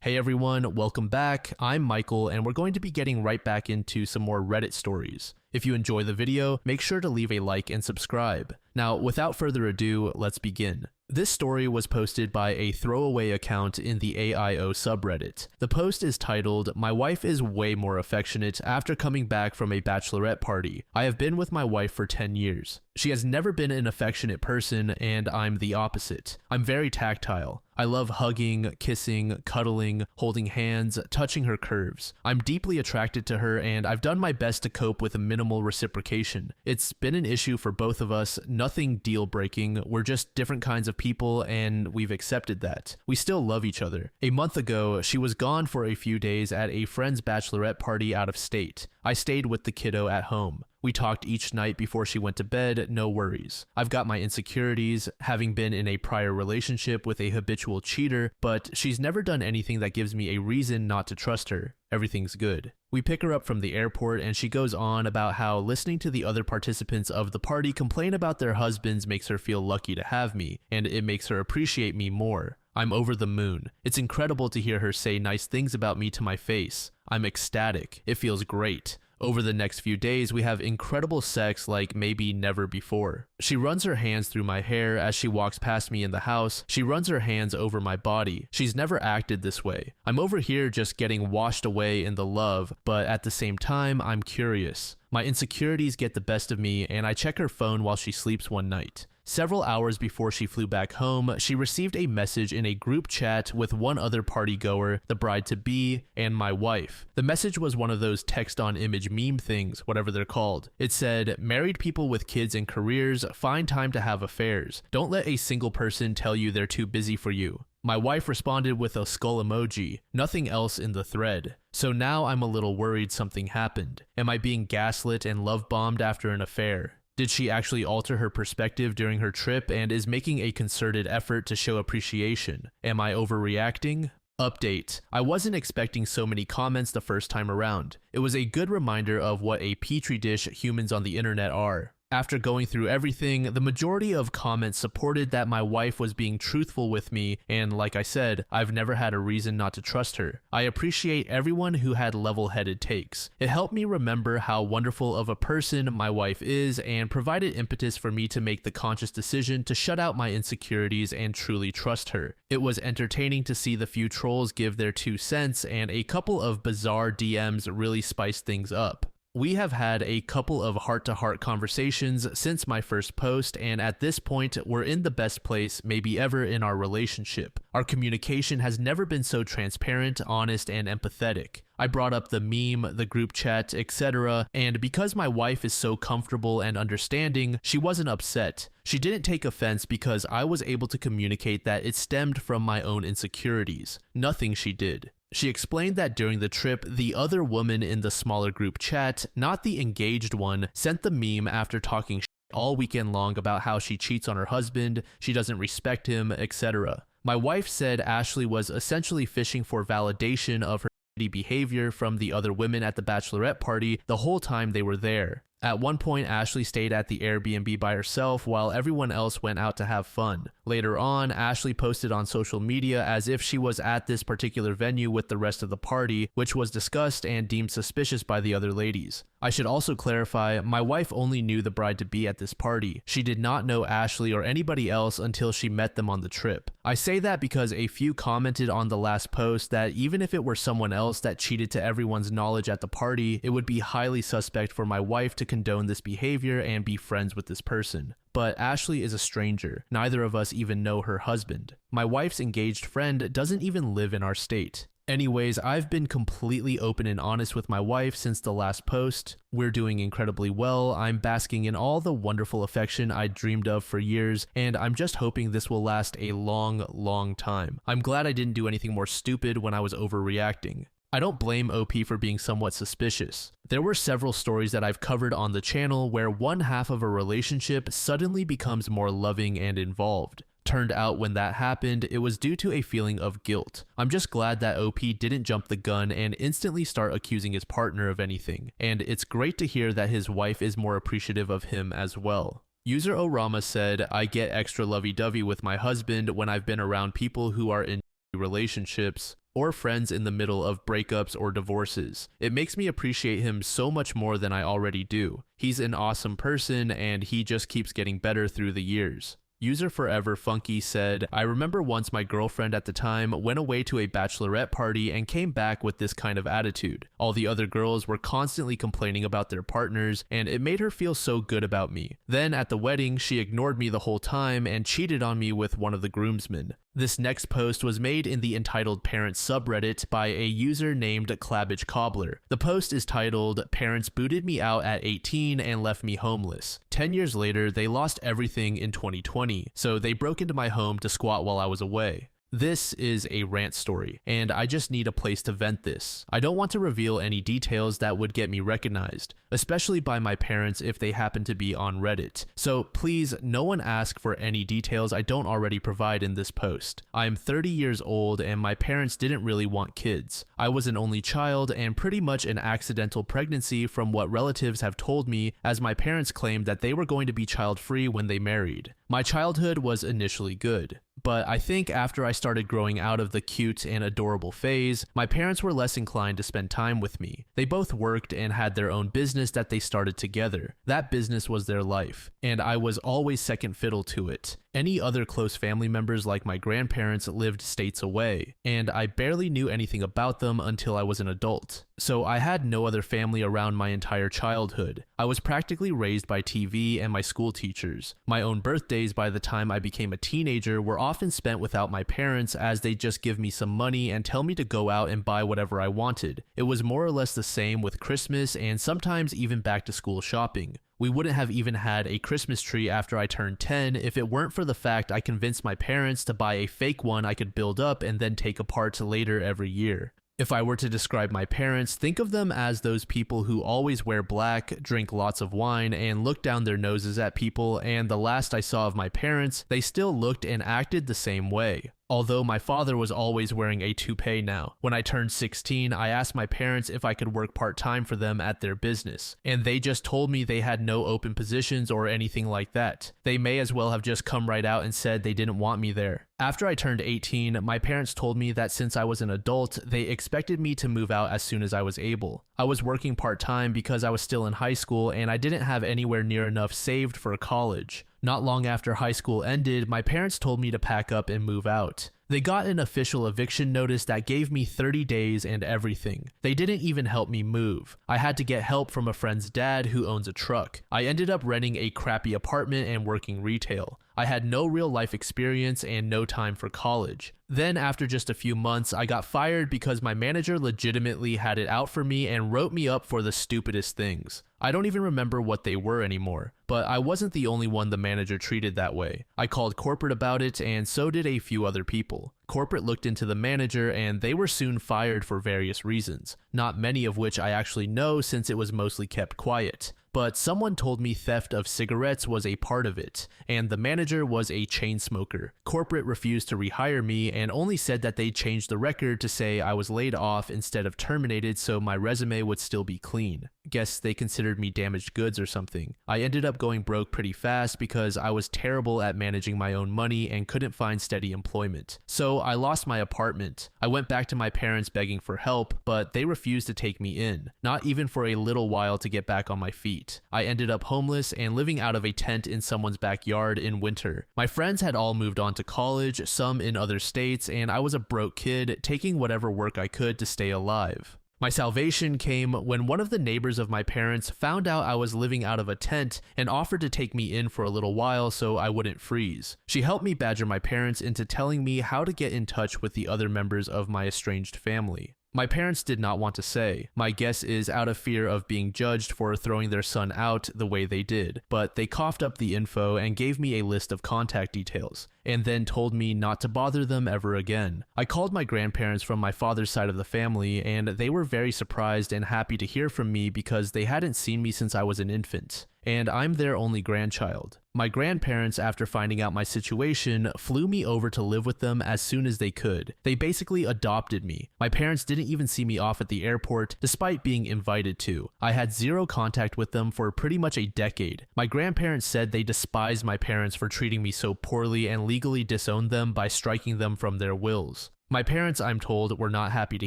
Hey everyone, welcome back. I'm Michael and we're going to be getting right back into some more Reddit stories. If you enjoy the video, make sure to leave a like and subscribe. Now, without further ado, let's begin. This story was posted by a throwaway account in the AIO subreddit. The post is titled, "My wife is way more affectionate after coming back from a bachelorette party. I have been with my wife for 10 years. She has never been an affectionate person and I'm the opposite. I'm very tactile. I love hugging, kissing, cuddling, holding hands, touching her curves. I'm deeply attracted to her and I've done my best to cope with minimal reciprocation. It's been an issue for both of us, nothing deal breaking, we're just different kinds of people and we've accepted that. We still love each other. A month ago, she was gone for a few days at a friend's bachelorette party out of state. I stayed with the kiddo at home. We talked each night before she went to bed, no worries. I've got my insecurities, having been in a prior relationship with a habitual cheater, but she's never done anything that gives me a reason not to trust her. Everything's good." We pick her up from the airport and she goes on about how listening to the other participants of the party complain about their husbands makes her feel lucky to have me, and it makes her appreciate me more. I'm over the moon. It's incredible to hear her say nice things about me to my face. I'm ecstatic. It feels great. Over the next few days, we have incredible sex like maybe never before. She runs her hands through my hair as she walks past me in the house. She runs her hands over my body. She's never acted this way. I'm over here just getting washed away in the love, but at the same time, I'm curious. My insecurities get the best of me and I check her phone while she sleeps one night. Several hours before she flew back home, she received a message in a group chat with one other party goer, the bride-to-be, and my wife. The message was one of those text-on-image meme things, whatever they're called. It said, "Married people with kids and careers, find time to have affairs. Don't let a single person tell you they're too busy for you." My wife responded with a skull emoji, nothing else in the thread. So now I'm a little worried something happened. Am I being gaslit and love-bombed after an affair? Did she actually alter her perspective during her trip and is making a concerted effort to show appreciation? Am I overreacting? Update. I wasn't expecting so many comments the first time around. It was a good reminder of what a petri dish humans on the internet are. After going through everything, the majority of comments supported that my wife was being truthful with me, and like I said, I've never had a reason not to trust her. I appreciate everyone who had level-headed takes. It helped me remember how wonderful of a person my wife is and provided impetus for me to make the conscious decision to shut out my insecurities and truly trust her. It was entertaining to see the few trolls give their 2 cents, and a couple of bizarre DMs really spiced things up. We have had a couple of heart-to-heart conversations since my first post, and at this point, we're in the best place maybe ever in our relationship. Our communication has never been so transparent, honest, and empathetic. I brought up the meme, the group chat, etc., and because my wife is so comfortable and understanding, she wasn't upset. She didn't take offense because I was able to communicate that it stemmed from my own insecurities. Nothing she did. She explained that during the trip, the other woman in the smaller group chat, not the engaged one, sent the meme after talking all weekend long about how she cheats on her husband, she doesn't respect him, etc. My wife said Ashley was essentially fishing for validation of her behavior from the other women at the bachelorette party the whole time they were there. At one point, Ashley stayed at the Airbnb by herself while everyone else went out to have fun. Later on, Ashley posted on social media as if she was at this particular venue with the rest of the party, which was discussed and deemed suspicious by the other ladies. I should also clarify, my wife only knew the bride-to-be at this party. She did not know Ashley or anybody else until she met them on the trip. I say that because a few commented on the last post that even if it were someone else that cheated to everyone's knowledge at the party, it would be highly suspect for my wife to condone this behavior and be friends with this person. But Ashley is a stranger. Neither of us even know her husband. My wife's engaged friend doesn't even live in our state. Anyways, I've been completely open and honest with my wife since the last post. We're doing incredibly well. I'm basking in all the wonderful affection I dreamed of for years, and I'm just hoping this will last a long, long time. I'm glad I didn't do anything more stupid when I was overreacting. I don't blame OP for being somewhat suspicious. There were several stories that I've covered on the channel where one half of a relationship suddenly becomes more loving and involved. Turned out when that happened, it was due to a feeling of guilt. I'm just glad that OP didn't jump the gun and instantly start accusing his partner of anything, and it's great to hear that his wife is more appreciative of him as well. User Orama said, "I get extra lovey-dovey with my husband when I've been around people who are in relationships." or friends in the middle of breakups or divorces. It makes me appreciate him so much more than I already do. He's an awesome person and he just keeps getting better through the years. User Forever Funky said, I remember once my girlfriend at the time went away to a bachelorette party and came back with this kind of attitude. All the other girls were constantly complaining about their partners and it made her feel so good about me. Then at the wedding, she ignored me the whole time and cheated on me with one of the groomsmen. This next post was made in the entitled Parents subreddit by a user named Clabbage Cobbler. The post is titled, Parents booted me out at 18 and left me homeless. 10 years later, they lost everything in 2020, so they broke into my home to squat while I was away. This is a rant story, and I just need a place to vent this. I don't want to reveal any details that would get me recognized, especially by my parents if they happen to be on Reddit. So please, no one ask for any details I don't already provide in this post. I am 30 years old and my parents didn't really want kids. I was an only child and pretty much an accidental pregnancy from what relatives have told me, as my parents claimed that they were going to be child-free when they married. My childhood was initially good, but I think after I started growing out of the cute and adorable phase, my parents were less inclined to spend time with me. They both worked and had their own business that they started together. That business was their life, and I was always second fiddle to it. Any other close family members like my grandparents lived states away, and I barely knew anything about them until I was an adult. So I had no other family around my entire childhood. I was practically raised by TV and my school teachers. My own birthdays by the time I became a teenager were often spent without my parents, as they'd just give me some money and tell me to go out and buy whatever I wanted. It was more or less the same with Christmas and sometimes even back to school shopping. We wouldn't have even had a Christmas tree after I turned 10 if it weren't for the fact I convinced my parents to buy a fake one I could build up and then take apart later every year. If I were to describe my parents, think of them as those people who always wear black, drink lots of wine, and look down their noses at people, and the last I saw of my parents, they still looked and acted the same way. Although my father was always wearing a toupee now. When I turned 16, I asked my parents if I could work part-time for them at their business, and they just told me they had no open positions or anything like that. They may as well have just come right out and said they didn't want me there. After I turned 18, my parents told me that since I was an adult, they expected me to move out as soon as I was able. I was working part-time because I was still in high school and I didn't have anywhere near enough saved for college. Not long after high school ended, my parents told me to pack up and move out. They got an official eviction notice that gave me 30 days and everything. They didn't even help me move. I had to get help from a friend's dad who owns a truck. I ended up renting a crappy apartment and working retail. I had no real life experience and no time for college. Then after just a few months, I got fired because my manager legitimately had it out for me and wrote me up for the stupidest things. I don't even remember what they were anymore, but I wasn't the only one the manager treated that way. I called corporate about it and so did a few other people. Corporate looked into the manager and they were soon fired for various reasons, not many of which I actually know since it was mostly kept quiet. But someone told me theft of cigarettes was a part of it, and the manager was a chain smoker. Corporate refused to rehire me and only said that they changed the record to say I was laid off instead of terminated so my resume would still be clean. Guess they considered me damaged goods or something. I ended up going broke pretty fast because I was terrible at managing my own money and couldn't find steady employment. So I lost my apartment. I went back to my parents begging for help, but they refused to take me in, not even for a little while to get back on my feet. I ended up homeless and living out of a tent in someone's backyard in winter. My friends had all moved on to college, some in other states, and I was a broke kid taking whatever work I could to stay alive. My salvation came when one of the neighbors of my parents found out I was living out of a tent and offered to take me in for a little while so I wouldn't freeze. She helped me badger my parents into telling me how to get in touch with the other members of my estranged family. My parents did not want to say. My guess is out of fear of being judged for throwing their son out the way they did, but they coughed up the info and gave me a list of contact details, and then told me not to bother them ever again. I called my grandparents from my father's side of the family, and they were very surprised and happy to hear from me because they hadn't seen me since I was an infant. And I'm their only grandchild. My grandparents, after finding out my situation, flew me over to live with them as soon as they could. They basically adopted me. My parents didn't even see me off at the airport, despite being invited to. I had zero contact with them for pretty much a decade. My grandparents said they despised my parents for treating me so poorly and legally disowned them by striking them from their wills. My parents, I'm told, were not happy to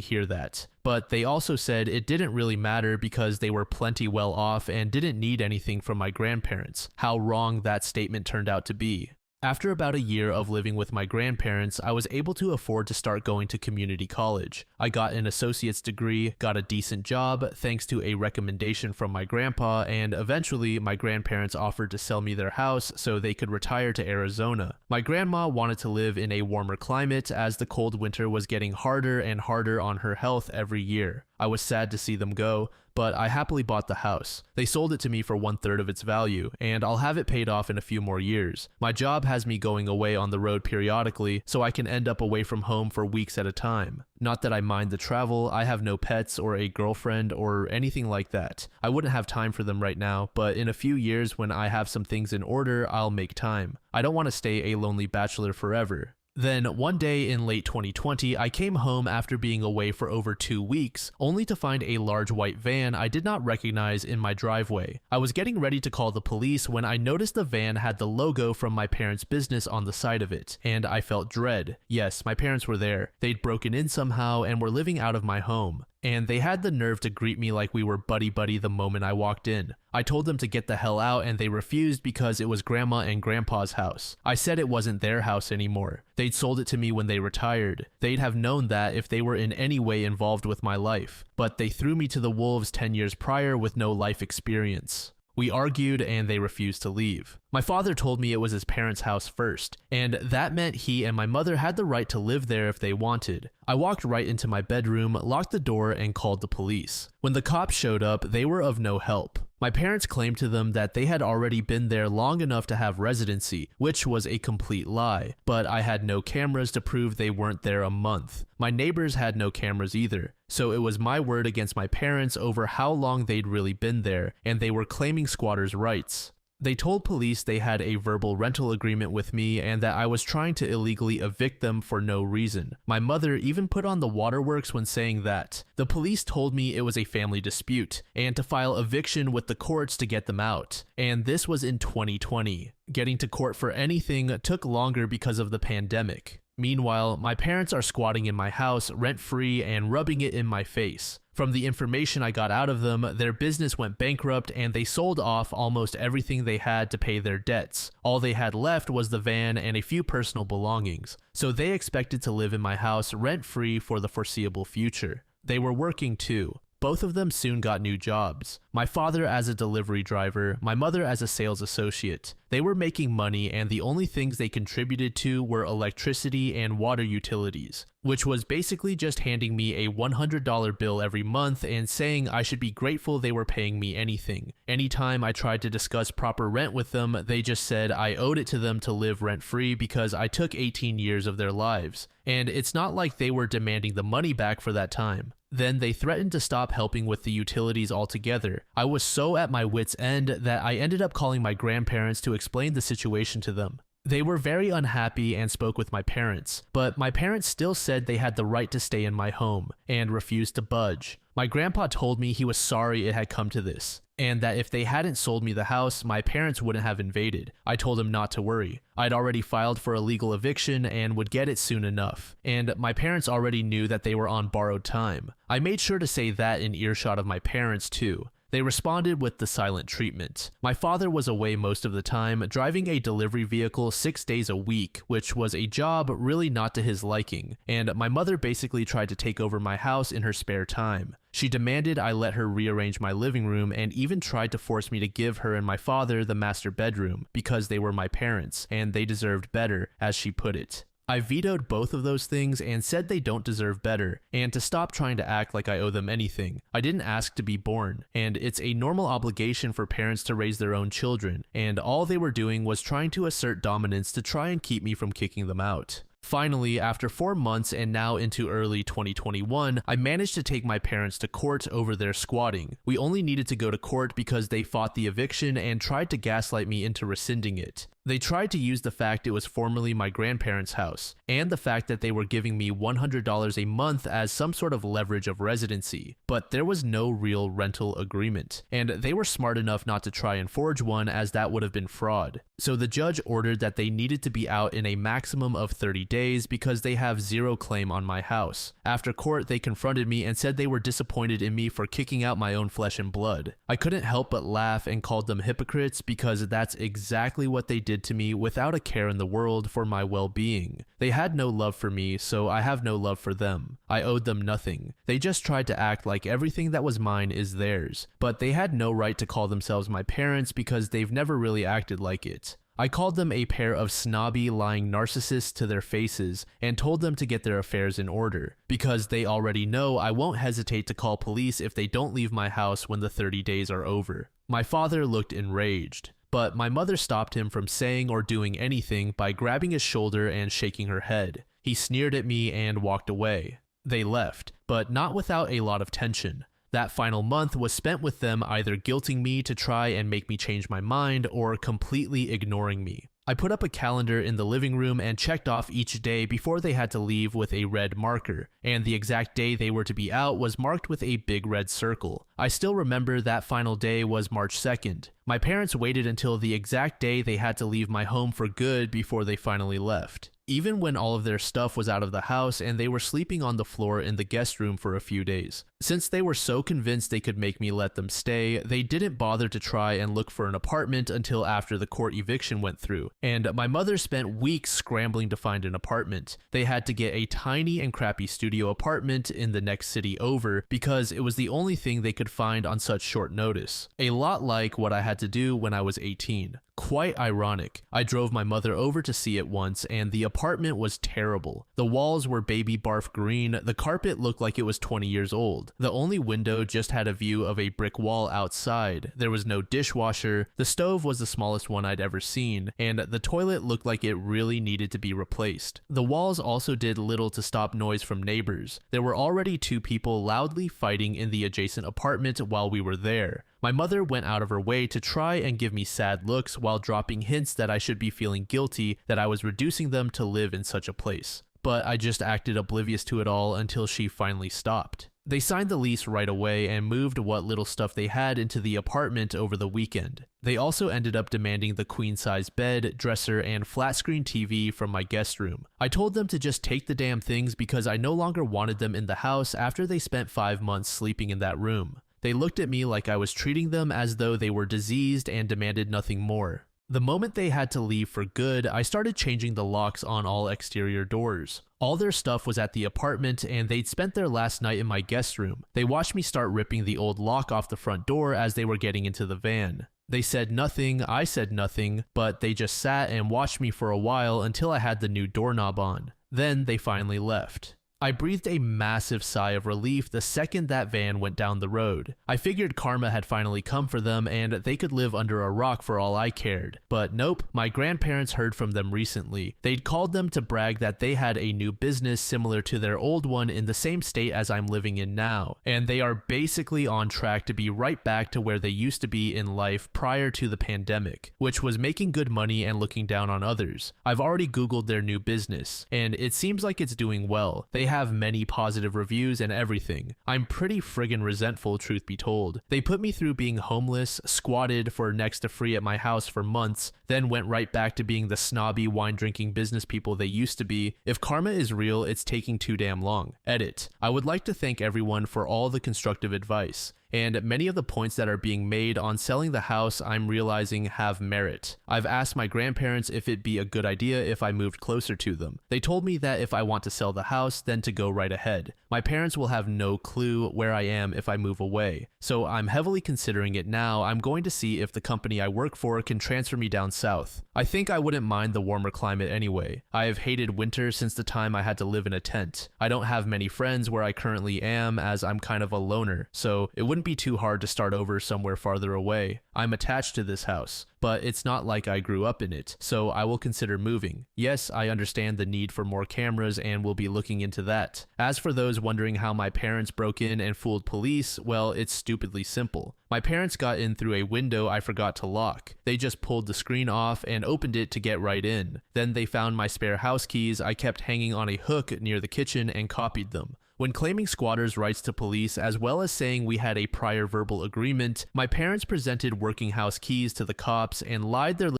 hear that, but they also said it didn't really matter because they were plenty well off and didn't need anything from my grandparents. How wrong that statement turned out to be. After about a year of living with my grandparents, I was able to afford to start going to community college. I got an associate's degree, got a decent job thanks to a recommendation from my grandpa, and eventually my grandparents offered to sell me their house so they could retire to Arizona. My grandma wanted to live in a warmer climate as the cold winter was getting harder and harder on her health every year. I was sad to see them go, but I happily bought the house. They sold it to me for 1/3 of its value, and I'll have it paid off in a few more years. My job has me going away on the road periodically, so I can end up away from home for weeks at a time. Not that I mind the travel, I have no pets or a girlfriend or anything like that. I wouldn't have time for them right now, but in a few years when I have some things in order, I'll make time. I don't want to stay a lonely bachelor forever. Then, one day in late 2020, I came home after being away for over 2 weeks, only to find a large white van I did not recognize in my driveway. I was getting ready to call the police when I noticed the van had the logo from my parents' business on the side of it, and I felt dread. Yes, my parents were there. They'd broken in somehow and were living out of my home. And they had the nerve to greet me like we were buddy-buddy the moment I walked in. I told them to get the hell out and they refused because it was grandma and grandpa's house. I said it wasn't their house anymore. They'd sold it to me when they retired. They'd have known that if they were in any way involved with my life. But they threw me to the wolves 10 years prior with no life experience. We argued and they refused to leave. My father told me it was his parents' house first, and that meant he and my mother had the right to live there if they wanted. I walked right into my bedroom, locked the door, and called the police. When the cops showed up, they were of no help. My parents claimed to them that they had already been there long enough to have residency, which was a complete lie, but I had no cameras to prove they weren't there a month. My neighbors had no cameras either, so it was my word against my parents over how long they'd really been there, and they were claiming squatters' rights. They told police they had a verbal rental agreement with me and that I was trying to illegally evict them for no reason. My mother even put on the waterworks when saying that. The police told me it was a family dispute and to file eviction with the courts to get them out. And this was in 2020. Getting to court for anything took longer because of the pandemic. Meanwhile, my parents are squatting in my house rent-free and rubbing it in my face. From the information I got out of them, their business went bankrupt and they sold off almost everything they had to pay their debts. All they had left was the van and a few personal belongings, so they expected to live in my house rent-free for the foreseeable future. They were working too. Both of them soon got new jobs. My father as a delivery driver, my mother as a sales associate. They were making money and the only things they contributed to were electricity and water utilities, which was basically just handing me a $100 bill every month and saying I should be grateful they were paying me anything. Anytime I tried to discuss proper rent with them, they just said I owed it to them to live rent-free because I took 18 years of their lives. And it's not like they were demanding the money back for that time. Then they threatened to stop helping with the utilities altogether. I was so at my wit's end that I ended up calling my grandparents to explain the situation to them. They were very unhappy and spoke with my parents, but my parents still said they had the right to stay in my home and refused to budge. My grandpa told me he was sorry it had come to this, and that if they hadn't sold me the house, my parents wouldn't have invaded. I told him not to worry. I'd already filed for a legal eviction and would get it soon enough, and my parents already knew that they were on borrowed time. I made sure to say that in earshot of my parents too. They responded with the silent treatment. My father was away most of the time, driving a delivery vehicle 6 days a week, which was a job really not to his liking, and my mother basically tried to take over my house in her spare time. She demanded I let her rearrange my living room and even tried to force me to give her and my father the master bedroom because they were my parents and they deserved better, as she put it. I vetoed both of those things and said they don't deserve better, and to stop trying to act like I owe them anything. I didn't ask to be born, and it's a normal obligation for parents to raise their own children, and all they were doing was trying to assert dominance to try and keep me from kicking them out. Finally, after 4 months and now into early 2021, I managed to take my parents to court over their squatting. We only needed to go to court because they fought the eviction and tried to gaslight me into rescinding it. They tried to use the fact it was formerly my grandparents' house, and the fact that they were giving me $100 a month as some sort of leverage of residency, but there was no real rental agreement, and they were smart enough not to try and forge one as that would have been fraud. So the judge ordered that they needed to be out in a maximum of 30 days because they have zero claim on my house. After court, they confronted me and said they were disappointed in me for kicking out my own flesh and blood. I couldn't help but laugh and called them hypocrites because that's exactly what they did to me without a care in the world for my well-being. They had no love for me, so I have no love for them. I owed them nothing. They just tried to act like everything that was mine is theirs, but they had no right to call themselves my parents because they've never really acted like it. I called them a pair of snobby, lying narcissists to their faces and told them to get their affairs in order, because they already know I won't hesitate to call police if they don't leave my house when the 30 days are over. My father looked enraged, but my mother stopped him from saying or doing anything by grabbing his shoulder and shaking her head. He sneered at me and walked away. They left, but not without a lot of tension. That final month was spent with them either guilting me to try and make me change my mind or completely ignoring me. I put up a calendar in the living room and checked off each day before they had to leave with a red marker, and the exact day they were to be out was marked with a big red circle. I still remember that final day was March 2nd. My parents waited until the exact day they had to leave my home for good before they finally left. Even when all of their stuff was out of the house and they were sleeping on the floor in the guest room for a few days. Since they were so convinced they could make me let them stay, they didn't bother to try and look for an apartment until after the court eviction went through, and my mother spent weeks scrambling to find an apartment. They had to get a tiny and crappy studio apartment in the next city over because it was the only thing they could find on such short notice. A lot like what I had to do when I was 18. Quite ironic. I drove my mother over to see it once, and the apartment was terrible. The walls were baby barf green, the carpet looked like it was 20 years old. The only window just had a view of a brick wall outside. There was no dishwasher, the stove was the smallest one I'd ever seen, and the toilet looked like it really needed to be replaced. The walls also did little to stop noise from neighbors. There were already 2 people loudly fighting in the adjacent apartment while we were there. My mother went out of her way to try and give me sad looks while dropping hints that I should be feeling guilty that I was reducing them to live in such a place. But I just acted oblivious to it all until she finally stopped. They signed the lease right away and moved what little stuff they had into the apartment over the weekend. They also ended up demanding the queen-size bed, dresser, and flat-screen TV from my guest room. I told them to just take the damn things because I no longer wanted them in the house after they spent 5 months sleeping in that room. They looked at me like I was treating them as though they were diseased and demanded nothing more. The moment they had to leave for good, I started changing the locks on all exterior doors. All their stuff was at the apartment, and they'd spent their last night in my guest room. They watched me start ripping the old lock off the front door as they were getting into the van. They said nothing, I said nothing, but they just sat and watched me for a while until I had the new doorknob on. Then they finally left. I breathed a massive sigh of relief the second that van went down the road. I figured karma had finally come for them and they could live under a rock for all I cared. But nope, my grandparents heard from them recently. They'd called them to brag that they had a new business similar to their old one in the same state as I'm living in now, and they are basically on track to be right back to where they used to be in life prior to the pandemic, which was making good money and looking down on others. I've already Googled their new business, and it seems like it's doing well. They have many positive reviews and everything. I'm pretty friggin' resentful, truth be told. They put me through being homeless, squatted for next to free at my house for months, then went right back to being the snobby, wine-drinking business people they used to be. If karma is real, it's taking too damn long. Edit. I would like to thank everyone for all the constructive advice. And many of the points that are being made on selling the house I'm realizing have merit. I've asked my grandparents if it'd be a good idea if I moved closer to them. They told me that if I want to sell the house, then to go right ahead. My parents will have no clue where I am if I move away. So I'm heavily considering it now. I'm going to see if the company I work for can transfer me down south. I think I wouldn't mind the warmer climate anyway. I have hated winter since the time I had to live in a tent. I don't have many friends where I currently am as I'm kind of a loner, so it wouldn't be too hard to start over somewhere farther away. I'm attached to this house, but it's not like I grew up in it, so I will consider moving. Yes, I understand the need for more cameras and will be looking into that. As for those wondering how my parents broke in and fooled police, well, it's stupidly simple. My parents got in through a window I forgot to lock. They just pulled the screen off and opened it to get right in. Then they found my spare house keys I kept hanging on a hook near the kitchen and copied them. When claiming squatters' rights to police as well as saying we had a prior verbal agreement, my parents presented working house keys to the cops and lied their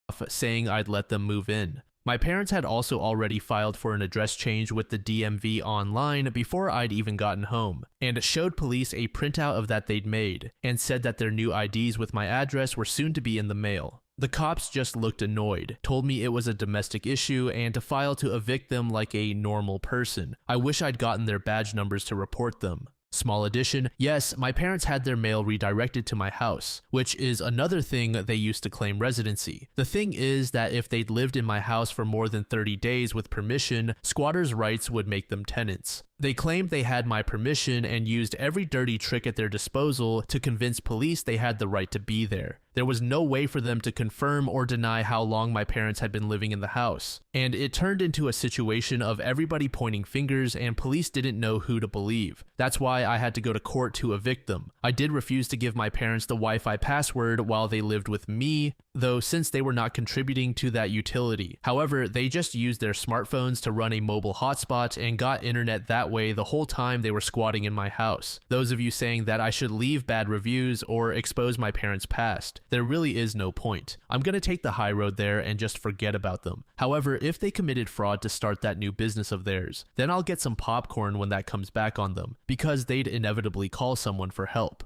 off saying I'd let them move in. My parents had also already filed for an address change with the DMV online before I'd even gotten home, and showed police a printout of that they'd made, and said that their new IDs with my address were soon to be in the mail. The cops just looked annoyed, told me it was a domestic issue and to file to evict them like a normal person. I wish I'd gotten their badge numbers to report them. Small addition, yes, my parents had their mail redirected to my house, which is another thing they used to claim residency. The thing is that if they'd lived in my house for more than 30 days with permission, squatters' rights would make them tenants. They claimed they had my permission and used every dirty trick at their disposal to convince police they had the right to be there. There was no way for them to confirm or deny how long my parents had been living in the house. And it turned into a situation of everybody pointing fingers and police didn't know who to believe. That's why I had to go to court to evict them. I did refuse to give my parents the Wi-Fi password while they lived with me, though since they were not contributing to that utility. However, they just used their smartphones to run a mobile hotspot and got internet that way the whole time they were squatting in my house. Those of you saying that I should leave bad reviews or expose my parents' past, there really is no point. I'm gonna take the high road there and just forget about them. However, if they committed fraud to start that new business of theirs, then I'll get some popcorn when that comes back on them, because they'd inevitably call someone for help.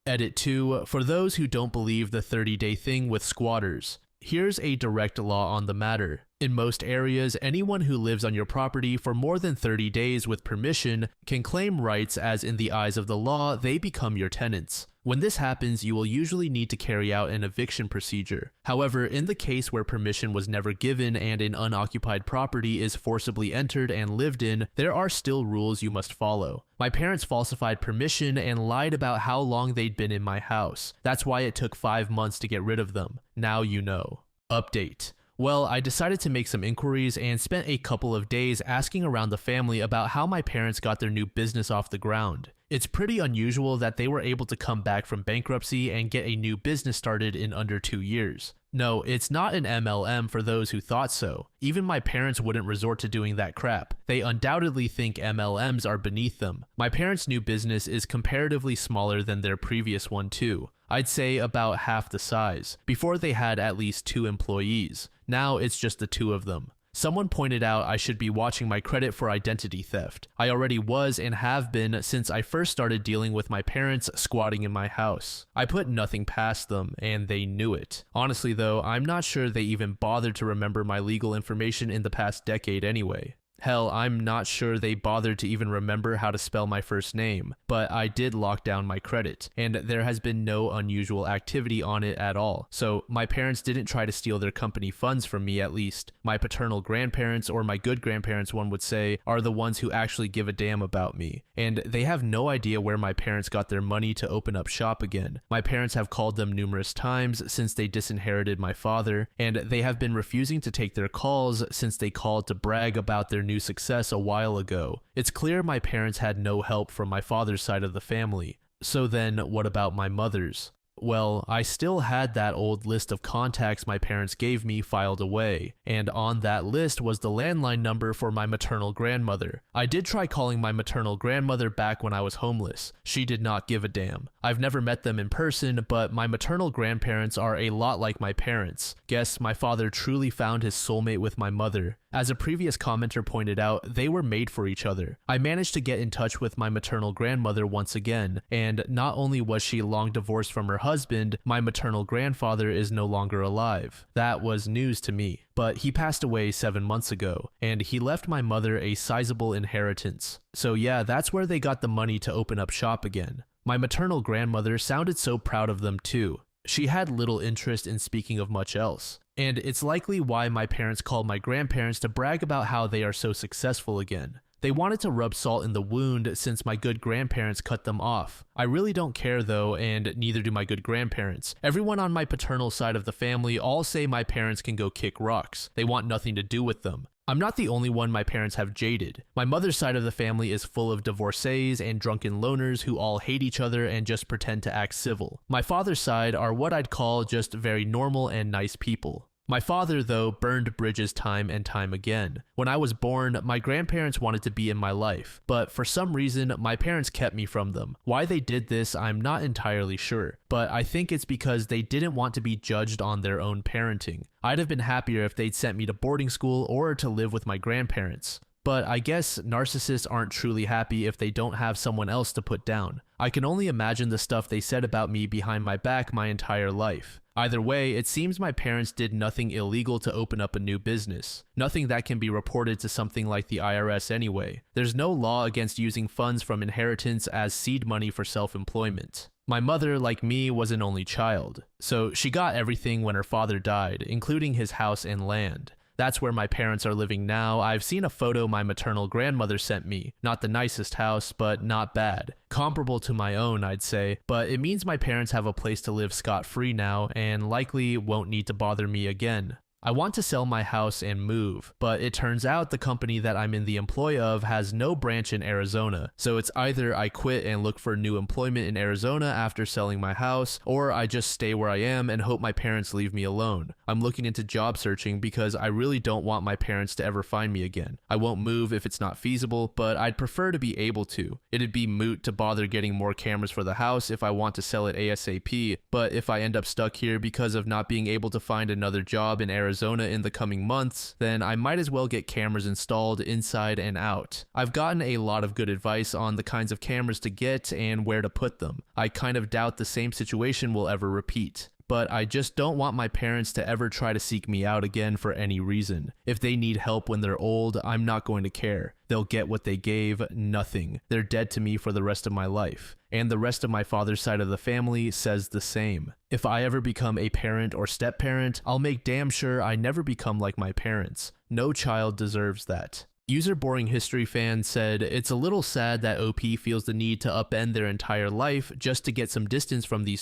Edit 2, for those who don't believe the 30-day thing with squatters. Here's a direct law on the matter. In most areas, anyone who lives on your property for more than 30 days with permission can claim rights as in the eyes of the law, they become your tenants. When this happens, you will usually need to carry out an eviction procedure. However, in the case where permission was never given and an unoccupied property is forcibly entered and lived in, there are still rules you must follow. My parents falsified permission and lied about how long they'd been in my house. That's why it took 5 months to get rid of them. Now you know. Update. Well, I decided to make some inquiries and spent a couple of days asking around the family about how my parents got their new business off the ground. It's pretty unusual that they were able to come back from bankruptcy and get a new business started in under 2 years. No, it's not an MLM for those who thought so. Even my parents wouldn't resort to doing that crap. They undoubtedly think MLMs are beneath them. My parents' new business is comparatively smaller than their previous one too. I'd say about half the size. Before they had at least 2 employees. Now it's just the 2 of them. Someone pointed out I should be watching my credit for identity theft. I already was and have been since I first started dealing with my parents squatting in my house. I put nothing past them, and they knew it. Honestly though, I'm not sure they even bothered to remember my legal information in the past decade anyway. Hell, I'm not sure they bothered to even remember how to spell my first name, but I did lock down my credit, and there has been no unusual activity on it at all. So my parents didn't try to steal their company funds from me at least. My paternal grandparents, or my good grandparents one would say, are the ones who actually give a damn about me. And they have no idea where my parents got their money to open up shop again. My parents have called them numerous times since they disinherited my father, and they have been refusing to take their calls since they called to brag about their new success a while ago. It's clear my parents had no help from my father's side of the family. So then, what about my mother's? Well, I still had that old list of contacts my parents gave me filed away, and on that list was the landline number for my maternal grandmother. I did try calling my maternal grandmother back when I was homeless. She did not give a damn. I've never met them in person, but my maternal grandparents are a lot like my parents. Guess my father truly found his soulmate with my mother. As a previous commenter pointed out, they were made for each other. I managed to get in touch with my maternal grandmother once again, and not only was she long divorced from her husband, my maternal grandfather is no longer alive. That was news to me, but he passed away 7 months ago, and he left my mother a sizable inheritance. So yeah, that's where they got the money to open up shop again. My maternal grandmother sounded so proud of them too. She had little interest in speaking of much else. And it's likely why my parents called my grandparents to brag about how they are so successful again. They wanted to rub salt in the wound since my good grandparents cut them off. I really don't care though, and neither do my good grandparents. Everyone on my paternal side of the family all say my parents can go kick rocks. They want nothing to do with them. I'm not the only one my parents have jaded. My mother's side of the family is full of divorcees and drunken loners who all hate each other and just pretend to act civil. My father's side are what I'd call just very normal and nice people. My father, though, burned bridges time and time again. When I was born, my grandparents wanted to be in my life, but for some reason, my parents kept me from them. Why they did this, I'm not entirely sure, but I think it's because they didn't want to be judged on their own parenting. I'd have been happier if they'd sent me to boarding school or to live with my grandparents. But I guess narcissists aren't truly happy if they don't have someone else to put down. I can only imagine the stuff they said about me behind my back my entire life. Either way, it seems my parents did nothing illegal to open up a new business. Nothing that can be reported to something like the IRS anyway. There's no law against using funds from inheritance as seed money for self-employment. My mother, like me, was an only child, so she got everything when her father died, including his house and land. That's where my parents are living now. I've seen a photo my maternal grandmother sent me. Not the nicest house, but not bad. Comparable to my own, I'd say, but it means my parents have a place to live scot-free now and likely won't need to bother me again. I want to sell my house and move, but it turns out the company that I'm in the employ of has no branch in Arizona, so it's either I quit and look for new employment in Arizona after selling my house, or I just stay where I am and hope my parents leave me alone. I'm looking into job searching because I really don't want my parents to ever find me again. I won't move if it's not feasible, but I'd prefer to be able to. It'd be moot to bother getting more cameras for the house if I want to sell it ASAP, but if I end up stuck here because of not being able to find another job in Arizona in the coming months, then I might as well get cameras installed inside and out. I've gotten a lot of good advice on the kinds of cameras to get and where to put them. I kind of doubt the same situation will ever repeat. But I just don't want my parents to ever try to seek me out again for any reason. If they need help when they're old, I'm not going to care. They'll get what they gave, nothing. They're dead to me for the rest of my life. And the rest of my father's side of the family says the same. If I ever become a parent or step-parent, I'll make damn sure I never become like my parents. No child deserves that. User Boring History Fan said, "It's a little sad that OP feels the need to upend their entire life just to get some distance from these.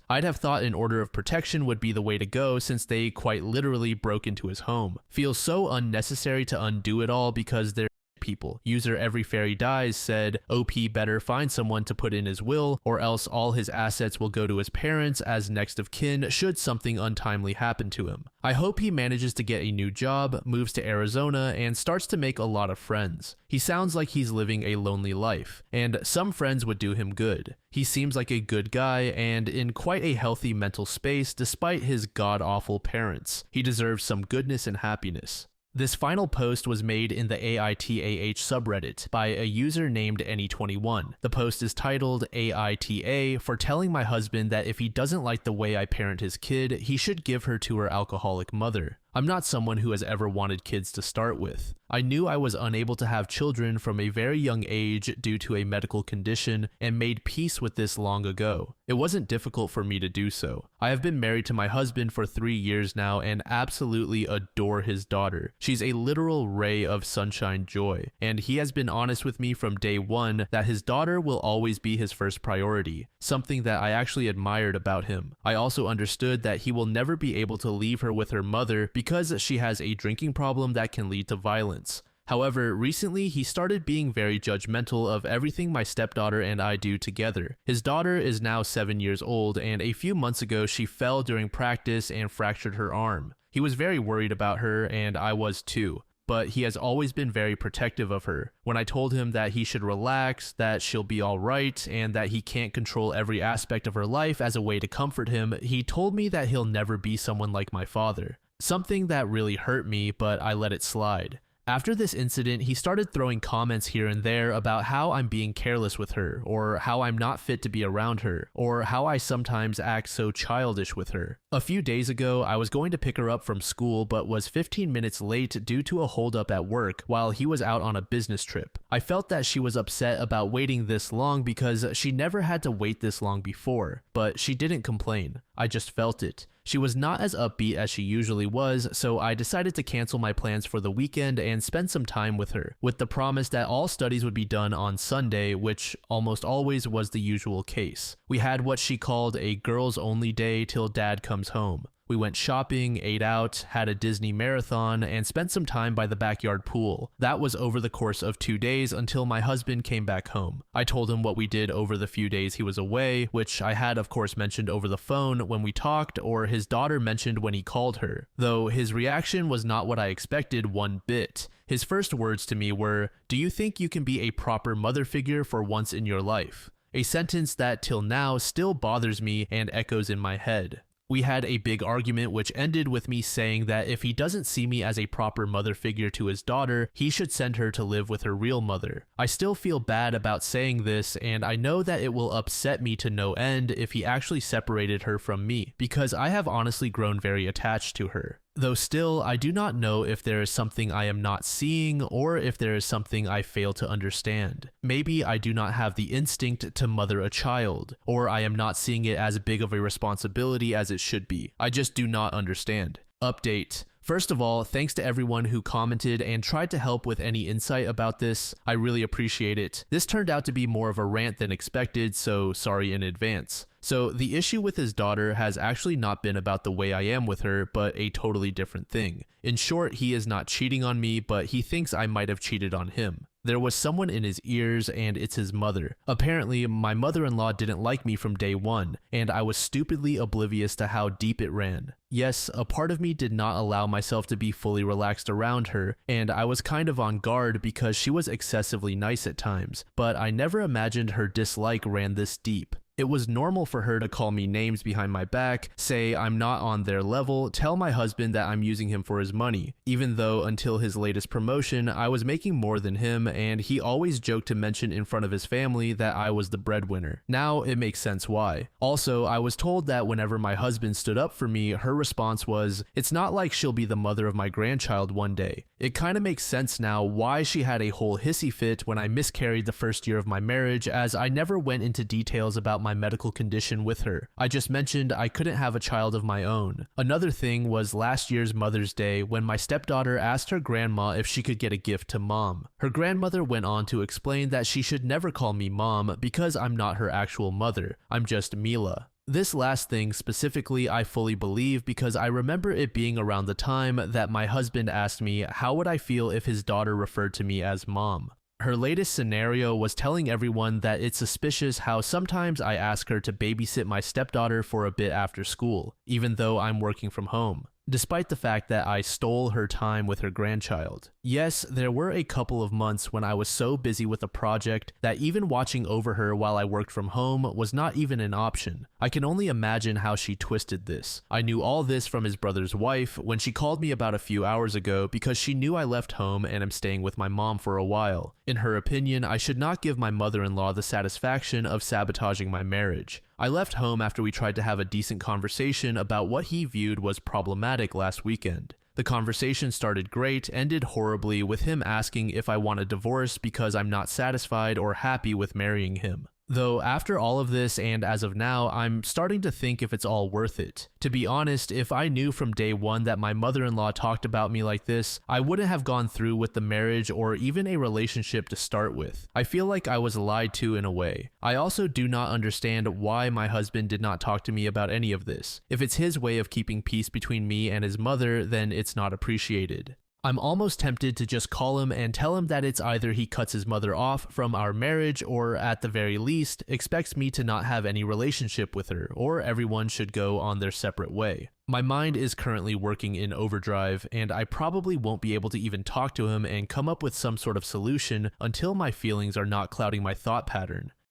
I'd have thought an order of protection would be the way to go since they quite literally broke into his home. Feels so unnecessary to undo it all because they're people." User Every Fairy Dies said, "OP better find someone to put in his will or else all his assets will go to his parents as next of kin should something untimely happen to him. I hope he manages to get a new job, moves to Arizona, and starts to make a lot of friends. He sounds like he's living a lonely life, and some friends would do him good. He seems like a good guy and in quite a healthy mental space despite his god-awful parents. He deserves some goodness and happiness." This final post was made in the AITAH subreddit by a user named Any21. The post is titled AITA for telling my husband that if he doesn't like the way I parent his kid, he should give her to her alcoholic mother. I'm not someone who has ever wanted kids to start with. I knew I was unable to have children from a very young age due to a medical condition and made peace with this long ago. It wasn't difficult for me to do so. I have been married to my husband for 3 years now and absolutely adore his daughter. She's a literal ray of sunshine joy, and he has been honest with me from day one that his daughter will always be his first priority, something that I actually admired about him. I also understood that he will never be able to leave her with her mother because she has a drinking problem that can lead to violence. However, recently he started being very judgmental of everything my stepdaughter and I do together. His daughter is now 7 years old, and a few months ago she fell during practice and fractured her arm. He was very worried about her, and I was too. But he has always been very protective of her. When I told him that he should relax, that she'll be alright, and that he can't control every aspect of her life as a way to comfort him, he told me that he'll never be someone like my father. Something that really hurt me, but I let it slide. After this incident, he started throwing comments here and there about how I'm being careless with her, or how I'm not fit to be around her, or how I sometimes act so childish with her. A few days ago, I was going to pick her up from school but was 15 minutes late due to a holdup at work while he was out on a business trip. I felt that she was upset about waiting this long because she never had to wait this long before, but she didn't complain. I just felt it. She was not as upbeat as she usually was, so I decided to cancel my plans for the weekend and spend some time with her, with the promise that all studies would be done on Sunday, which almost always was the usual case. We had what she called a girls-only day till dad comes home. We went shopping, ate out, had a Disney marathon, and spent some time by the backyard pool. That was over the course of 2 days until my husband came back home. I told him what we did over the few days he was away, which I had of course mentioned over the phone when we talked, or his daughter mentioned when he called her, though his reaction was not what I expected one bit. His first words to me were, "Do you think you can be a proper mother figure for once in your life?" A sentence that till now still bothers me and echoes in my head. We had a big argument which ended with me saying that if he doesn't see me as a proper mother figure to his daughter, he should send her to live with her real mother. I still feel bad about saying this, and I know that it will upset me to no end if he actually separated her from me, because I have honestly grown very attached to her. Though still, I do not know if there is something I am not seeing or if there is something I fail to understand. Maybe I do not have the instinct to mother a child, or I am not seeing it as big of a responsibility as it should be. I just do not understand. Update. First of all, thanks to everyone who commented and tried to help with any insight about this. I really appreciate it. This turned out to be more of a rant than expected, so sorry in advance. So the issue with his daughter has actually not been about the way I am with her, but a totally different thing. In short, he is not cheating on me, but he thinks I might have cheated on him. There was someone in his ears, and it's his mother. Apparently, my mother-in-law didn't like me from day one, and I was stupidly oblivious to how deep it ran. Yes, a part of me did not allow myself to be fully relaxed around her, and I was kind of on guard because she was excessively nice at times, but I never imagined her dislike ran this deep. It was normal for her to call me names behind my back, say I'm not on their level, tell my husband that I'm using him for his money, even though until his latest promotion, I was making more than him, and he always joked to mention in front of his family that I was the breadwinner. Now it makes sense why. Also, I was told that whenever my husband stood up for me, her response was, "It's not like she'll be the mother of my grandchild one day." It kinda makes sense now why she had a whole hissy fit when I miscarried the first year of my marriage, as I never went into details about my medical condition with her. I just mentioned I couldn't have a child of my own. Another thing was last year's Mother's Day when my stepdaughter asked her grandma if she could get a gift to mom. Her grandmother went on to explain that she should never call me mom because I'm not her actual mother. I'm just Mila. This last thing specifically I fully believe because I remember it being around the time that my husband asked me how would I feel if his daughter referred to me as mom. Her latest scenario was telling everyone that it's suspicious how sometimes I ask her to babysit my stepdaughter for a bit after school, even though I'm working from home, despite the fact that I stole her time with her grandchild. Yes, there were a couple of months when I was so busy with a project that even watching over her while I worked from home was not even an option. I can only imagine how she twisted this. I knew all this from his brother's wife when she called me about a few hours ago because she knew I left home and am staying with my mom for a while. In her opinion, I should not give my mother-in-law the satisfaction of sabotaging my marriage. I left home after we tried to have a decent conversation about what he viewed was problematic last weekend. The conversation started great, ended horribly with him asking if I want a divorce because I'm not satisfied or happy with marrying him. Though after all of this and as of now, I'm starting to think if it's all worth it. To be honest, if I knew from day one that my mother-in-law talked about me like this, I wouldn't have gone through with the marriage or even a relationship to start with. I feel like I was lied to in a way. I also do not understand why my husband did not talk to me about any of this. If it's his way of keeping peace between me and his mother, then it's not appreciated. I'm almost tempted to just call him and tell him that it's either he cuts his mother off from our marriage or at the very least expects me to not have any relationship with her, or everyone should go on their separate way. My mind is currently working in overdrive and I probably won't be able to even talk to him and come up with some sort of solution until my feelings are not clouding my thought pattern.